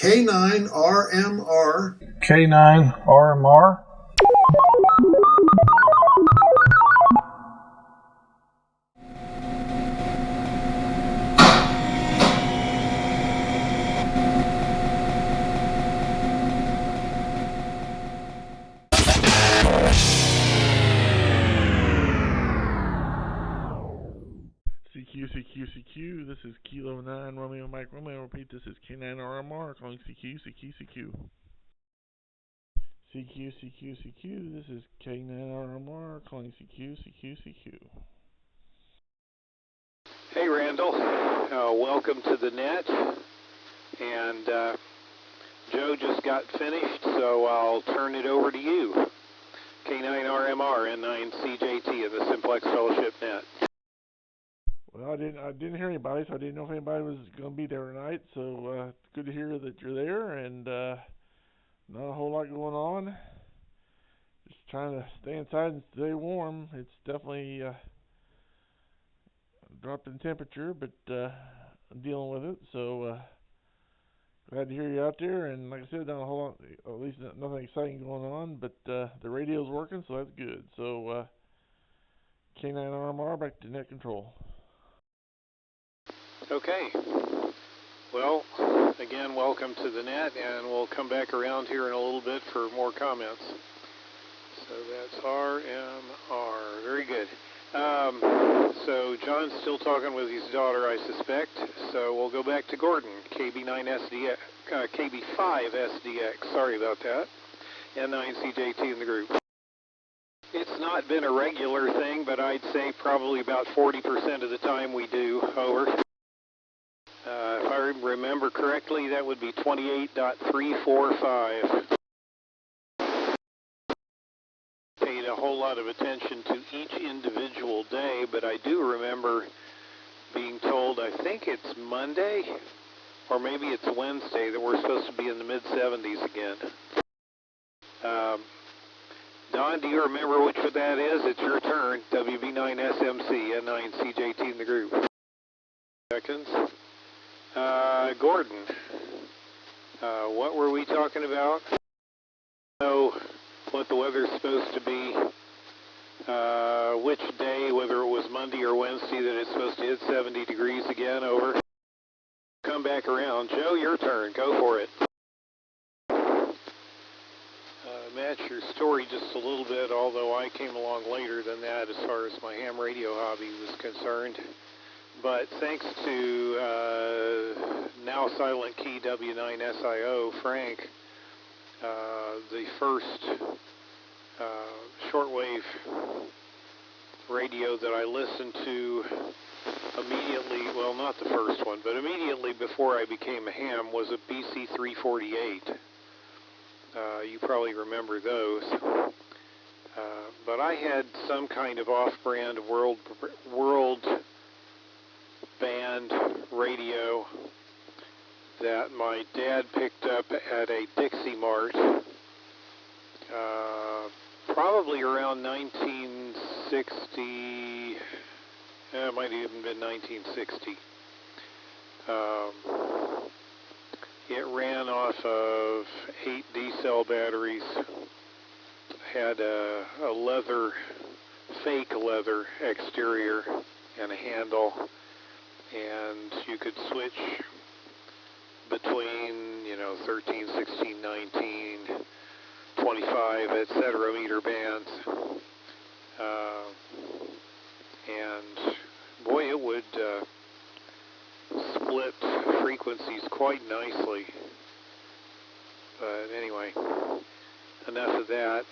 K9RMR. K9RMR. CQ, this is Kilo 9, Romeo Mike Romeo, repeat, this is K9RMR, calling CQ, this is K9RMR, calling CQ. Hey Randall, welcome to the net, and Joe just got finished, so I'll turn it over to you. K9RMR, N9CJT of the Simplex Fellowship Net. Well, I didn't hear anybody, so I didn't know if anybody was going to be there tonight. So it's good to hear that you're there, and not a whole lot going on. Just trying to stay inside and stay warm. It's definitely dropped in temperature, but I'm dealing with it. So glad to hear you out there. And like I said, not a whole lot, at least nothing exciting going on. But the radio's working, so that's good. So K9RMR, back to net control. Okay. Well, again, welcome to the net, and we'll come back around here in a little bit for more comments. So that's RMR. Very good. So John's still talking with his daughter, I suspect. So we'll go back to Gordon, KB5SDX. Sorry about that. N9CJT in the group. It's not been a regular thing, but I'd say probably about 40% of the time we do. Over. If I remember correctly, that would be 28.345. Paid a whole lot of attention to each individual day, but I do remember being told, I think it's Monday, or maybe it's Wednesday, that we're supposed to be in the mid-70s again. Don, do you remember which one that is? It's your turn. WB9SMC, N9CJT in the group. Seconds. Gordon, what were we talking about? Know what the weather's supposed to be, which day, whether it was Monday or Wednesday, that it's supposed to hit 70 degrees again. Over. Come back around. Joe, your turn. Go for it. Match your story just a little bit, although I came along later than that as far as my ham radio hobby was concerned. But thanks to now silent key W9SIO, Frank, the first shortwave radio that I listened to immediately, well, not the first one, but immediately before I became a ham was a BC348. You probably remember those. But I had some kind of off-brand world band radio that my dad picked up at a Dixie Mart probably around 1960. It might have even been 1960. It ran off of 8 D-cell batteries, had a leather, fake leather exterior and a handle, and you could switch between, 13, 16, 19, 25, etc. meter bands. And boy, it would split frequencies quite nicely. But anyway, enough of that.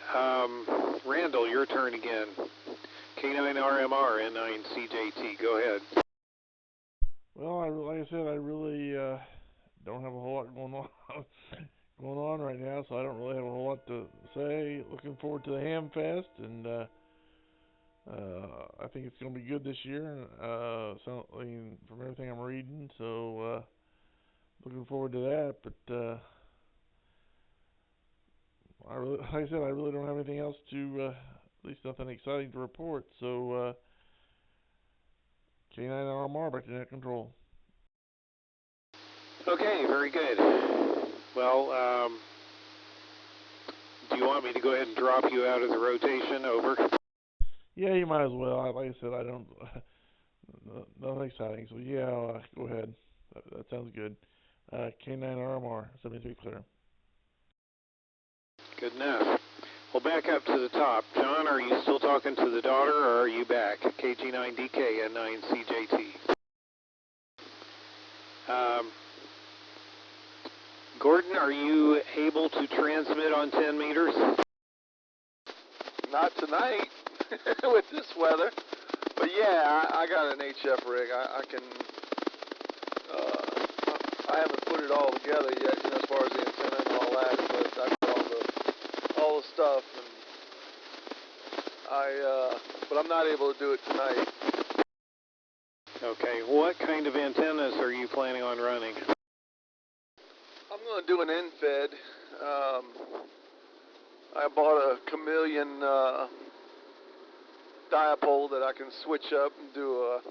Randall, your turn again. K9RMR, N9CJT. Go ahead. Well, like I said, I really don't have a whole lot going on right now, so I don't really have a whole lot to say. Looking forward to the Ham Fest, and I think it's going to be good this year. So, from everything I'm reading, so looking forward to that. But like I said, I really don't have anything else to, at least nothing exciting to report. So K9RMR, back to net control. Okay, very good. Well, do you want me to go ahead and drop you out of the rotation? Over. Yeah, you might as well. Like I said, I don't. Nothing exciting. So yeah, go ahead. That sounds good. K9RMR 73 clear. Good enough. Well, back up to the top. John, are you still talking to the daughter, or are you back? KG9DK and 9CJT. Gordon, are you able to transmit on 10 meters? Not tonight with this weather. But yeah, I got an HF rig. I can. I haven't put it all together yet, you know, as far as the antenna and all that. But I've got all the stuff, and but I'm not able to do it tonight. Okay. What kind of antennas are you planning on running? I'm going to do an end-fed. I bought a chameleon dipole that I can switch up and do a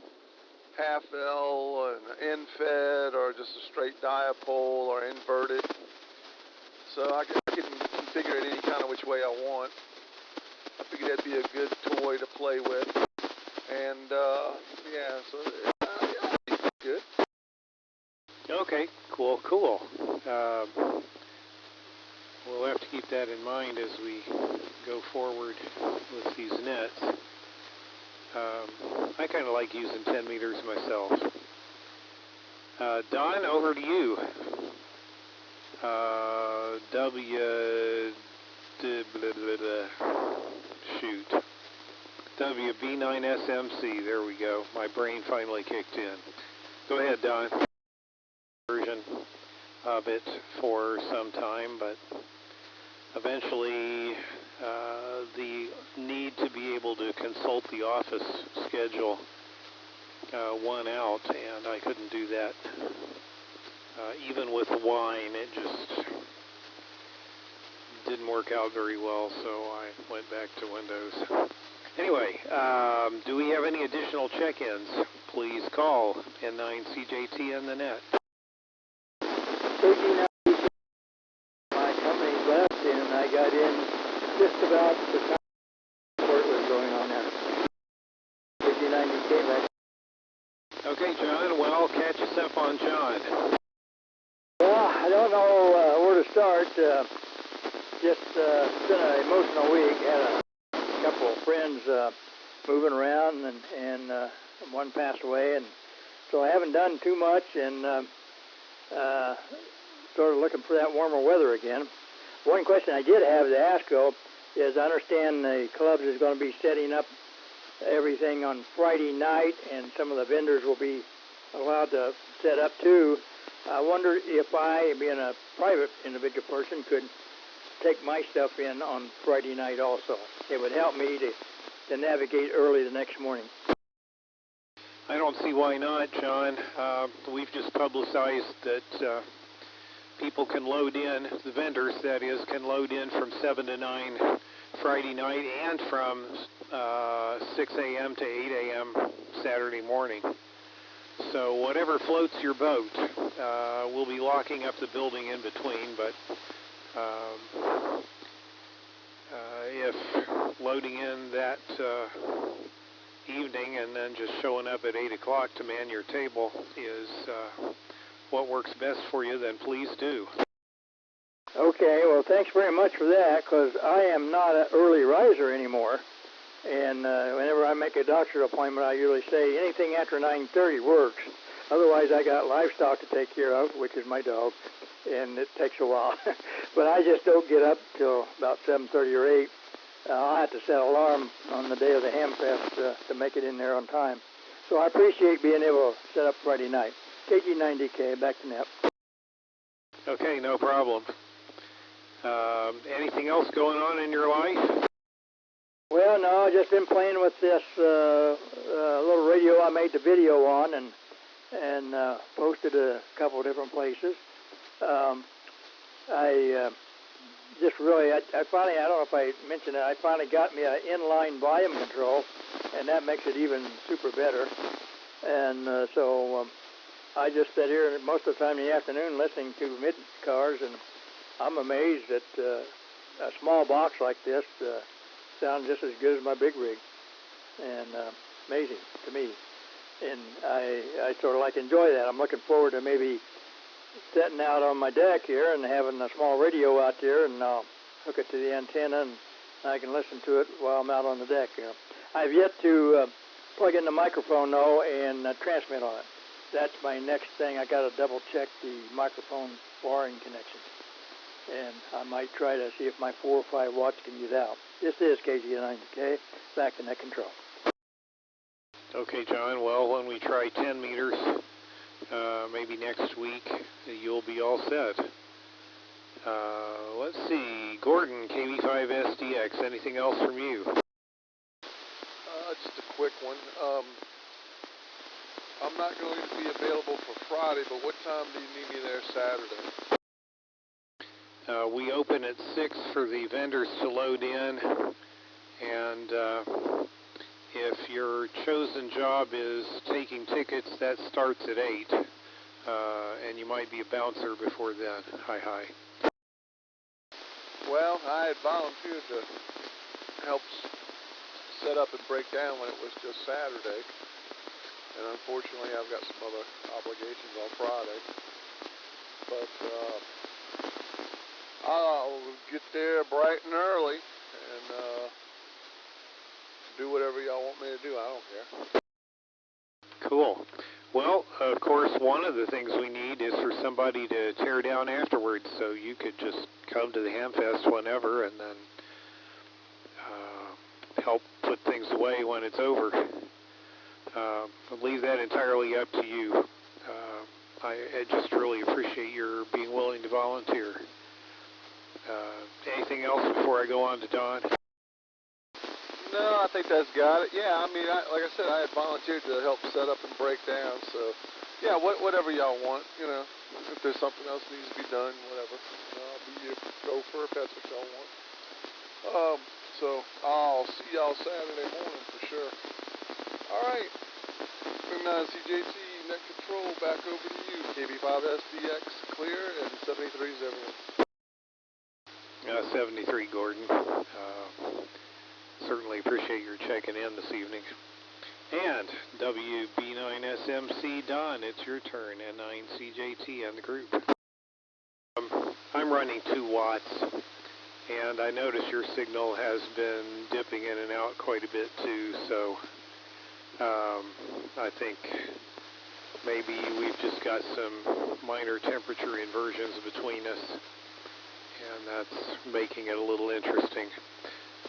half L, an end-fed, or just a straight dipole, or inverted. So I can configure it any kind of which way I want. I figured that'd be a good toy to play with. And yeah, so yeah, it's good. Okay, cool. We'll have to keep that in mind as we go forward with these nets. I kind of like using 10 meters myself. Don, over to you. WB9SMC, there we go. My brain finally kicked in. Go ahead, Don. Version of it for some time, but eventually the need to be able to consult the office schedule won out, and I couldn't do that. Even with wine, it just didn't work out very well, so I went back to Windows. Anyway, do we have any additional check-ins? Please call N9CJT in the net. My company left, and I got in just about the time where it was going on there. KG9DK back. Okay, John, well, catch us up on John. Well, I don't know where to start. It's been an emotional week. Had a couple of friends moving around, and one passed away, and so I haven't done too much, and sort of looking for that warmer weather again. One question I did have to ask, though, is I understand the clubs is going to be setting up everything on Friday night, and some of the vendors will be allowed to set up too. I wonder if I, being a private individual person, could take my stuff in on Friday night also. It would help me to navigate early the next morning. I don't see why not, John. We've just publicized that people can load in, the vendors, that is, can load in from 7 to 9 Friday night and from 6 a.m. to 8 a.m. Saturday morning. So whatever floats your boat, we'll be locking up the building in between, but if loading in that evening and then just showing up at 8 o'clock to man your table is what works best for you, then please do. Okay, well, thanks very much for that, because I am not an early riser anymore. And whenever I make a doctor's appointment, I usually say anything after 9:30 works. Otherwise, I got livestock to take care of, which is my dog, and it takes a while. But I just don't get up till about 7:30 or 8. I'll have to set an alarm on the day of the Hamfest to make it in there on time. So I appreciate being able to set up Friday night. KG9DK, back to net. Okay, no problem. Anything else going on in your life? Well, no, I've just been playing with this little radio I made the video on and posted a couple of different places. I just really, I finally, I don't know if I mentioned it, I finally got me an inline volume control, and that makes it even super better. And so I just sit here most of the time in the afternoon listening to mid cars, and I'm amazed that a small box like this sounds just as good as my big rig, and amazing to me. And I sort of like enjoy that. I'm looking forward to maybe setting out on my deck here and having a small radio out there, and I'll hook it to the antenna, and I can listen to it while I'm out on the deck. I've yet to plug in the microphone, though, and transmit on it. That's my next thing. I got to double check the microphone wiring connections, and I might try to see if my 4 or 5 watts can get out. This is KG90K, back to net control. Okay, John. Well, when we try 10 meters, maybe next week, you'll be all set. Let's see, Gordon, KB5SDX, anything else from you? Just a quick one. I'm not going to be available for Friday, but what time do you need me there Saturday? We open at 6 for the vendors to load in, and if your chosen job is taking tickets, that starts at 8, and you might be a bouncer before then. Hi. Well, I had volunteered to help set up and break down when it was just Saturday, and unfortunately I've got some other obligations on Friday, but I'll get there bright and early and do whatever y'all want me to do. I don't care. Cool. Well, of course, one of the things we need is for somebody to tear down afterwards, so you could just come to the Hamfest whenever and then help put things away when it's over. I'll leave that entirely up to you. I just really appreciate your being willing to volunteer. Anything else before I go on to Don? No, I think that's got it. Yeah, I mean, like I said, I had volunteered to help set up and break down, so yeah, whatever y'all want, you know, if there's something else that needs to be done, whatever, I'll be your gopher if that's what y'all want. So I'll see y'all Saturday morning for sure. All right, and CJT net control back over to you. KB5SDX clear, and 73 is everyone. 73, Gordon. Certainly appreciate your checking in this evening. And WB9SMC Don, it's your turn. N9CJT and the group. I'm running 2 watts, and I notice your signal has been dipping in and out quite a bit too, so I think maybe we've just got some minor temperature inversions between us, and that's making it a little interesting.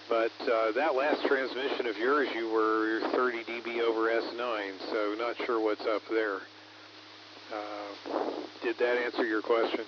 But that last transmission of yours, you were 30 dB over S9, so not sure what's up there. Did that answer your question?